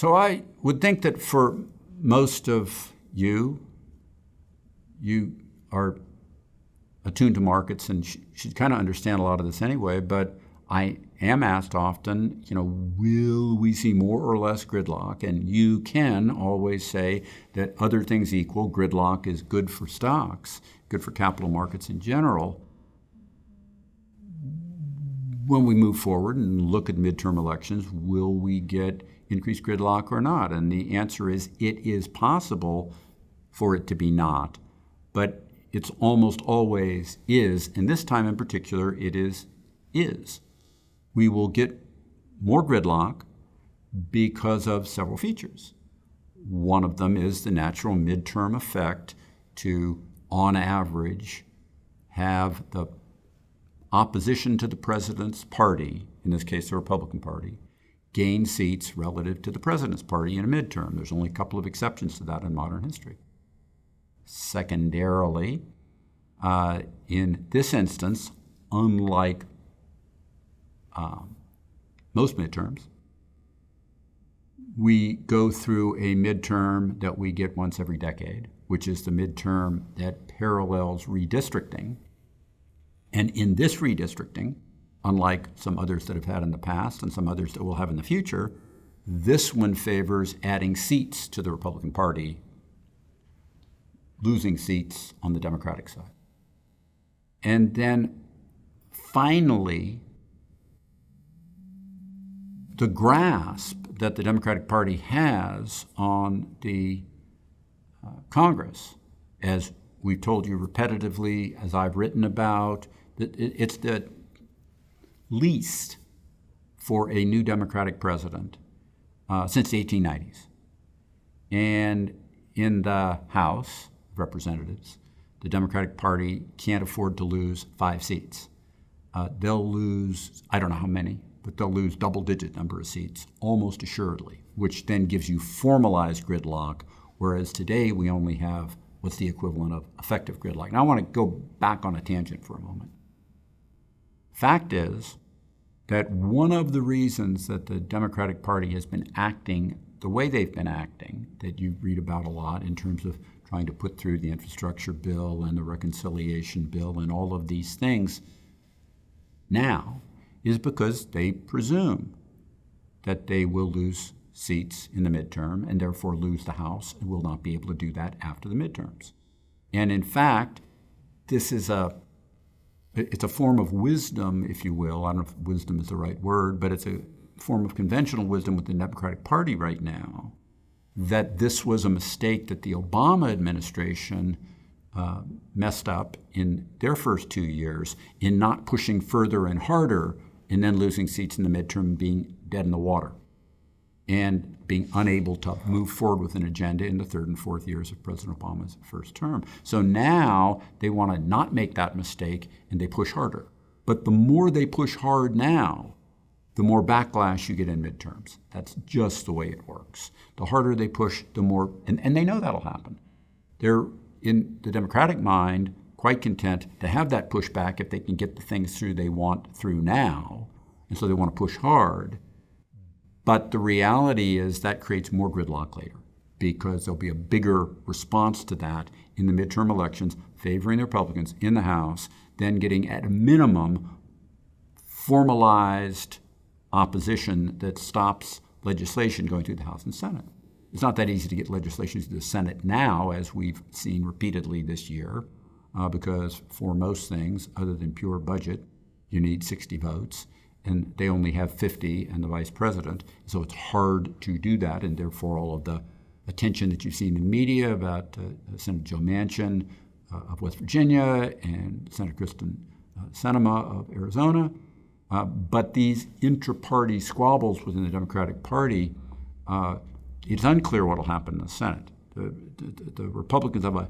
So I would think that for most of you are attuned to markets and should kind of understand a lot of this anyway, but I am asked often, will we see more or less gridlock? And you can always say that other things equal, gridlock is good for stocks, good for capital markets in general. When we move forward and look at midterm elections, will we get increased gridlock or not? And the answer is it is possible for it to be not, but it's almost always is, and this time in particular it is. We will get more gridlock because of several features. One of them is the natural midterm effect to, on average, have the opposition to the president's party, in this case the Republican Party, gain seats relative to the president's party in a midterm. There's only a couple of exceptions to that in modern history. Secondarily, in this instance, unlike most midterms, we go through a midterm that we get once every decade, which is the midterm that parallels redistricting. And in this redistricting, unlike some others that have had in the past and some others that we'll have in the future, this one favors adding seats to the Republican Party, losing seats on the Democratic side. And then finally, the grasp that the Democratic Party has on the Congress, as we've told you repetitively, as I've written about, that it's the least for a new Democratic president since the 1890s. And in the House of Representatives, the Democratic Party can't afford to lose 5 seats. They'll lose, I don't know how many, but they'll lose double-digit number of seats, almost assuredly, which then gives you formalized gridlock, whereas today we only have what's the equivalent of effective gridlock. Now I want to go back on a tangent for a moment. Fact is that one of the reasons that the Democratic Party has been acting the way they've been acting, that you read about a lot in terms of trying to put through the infrastructure bill and the reconciliation bill and all of these things now, is because they presume that they will lose seats in the midterm and therefore lose the House and will not be able to do that after the midterms. And in fact, this is it's a form of wisdom, if you will. I don't know if wisdom is the right word, but it's a form of conventional wisdom with the Democratic Party right now, that this was a mistake that the Obama administration messed up in their first 2 years in not pushing further and harder and then losing seats in the midterm and being dead in the water and being unable to move forward with an agenda in the 3rd and 4th years of President Obama's first term. So now they want to not make that mistake and they push harder. But the more they push hard now, the more backlash you get in midterms. That's just the way it works. The harder they push, the more, and they know that'll happen. They're, in the Democratic mind, quite content to have that pushback if they can get the things through they want through now, and so they want to push hard. But the reality is that creates more gridlock later because there'll be a bigger response to that in the midterm elections favoring the Republicans in the House, then getting at a minimum formalized opposition that stops legislation going through the House and Senate. It's not that easy to get legislation through the Senate now, as we've seen repeatedly this year, because for most things, other than pure budget, you need 60 votes, and they only have 50 and the vice president. So it's hard to do that, and therefore all of the attention that you've seen in media about Senator Joe Manchin of West Virginia and Senator Kristen Sinema of Arizona. But these intra-party squabbles within the Democratic Party, it's unclear what will happen in the Senate. The Republicans have a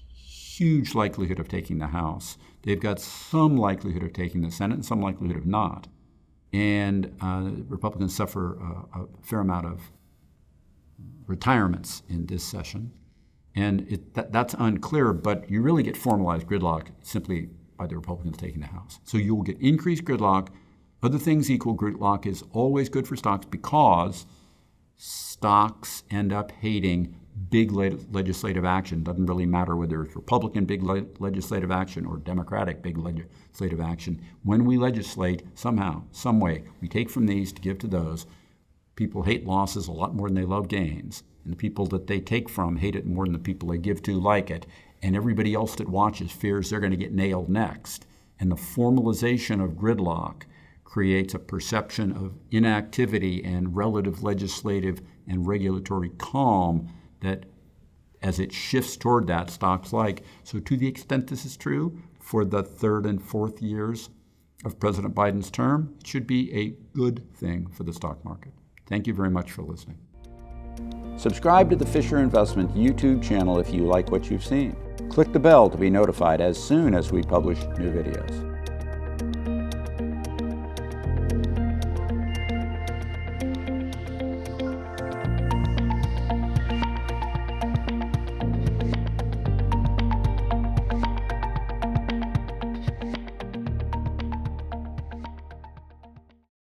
huge likelihood of taking the House. They've got some likelihood of taking the Senate and some likelihood of not. And Republicans suffer a fair amount of retirements in this session. And that's unclear, but you really get formalized gridlock simply by the Republicans taking the House. So you will get increased gridlock. Other things equal, gridlock is always good for stocks because stocks end up hating big legislative action. Doesn't really matter whether it's Republican big legislative action or Democratic big legislative action. When we legislate, somehow, some way, we take from these to give to those. People hate losses a lot more than they love gains. And the people that they take from hate it more than the people they give to like it. And everybody else that watches fears they're going to get nailed next. And the formalization of gridlock creates a perception of inactivity and relative legislative and regulatory calm that, as it shifts toward that, stocks like. So to the extent this is true for the third and fourth years of President Biden's term, it should be a good thing for the stock market. Thank you very much for listening. Subscribe to the Fisher Investment YouTube channel if you like what you've seen. Click the bell to be notified as soon as we publish new videos.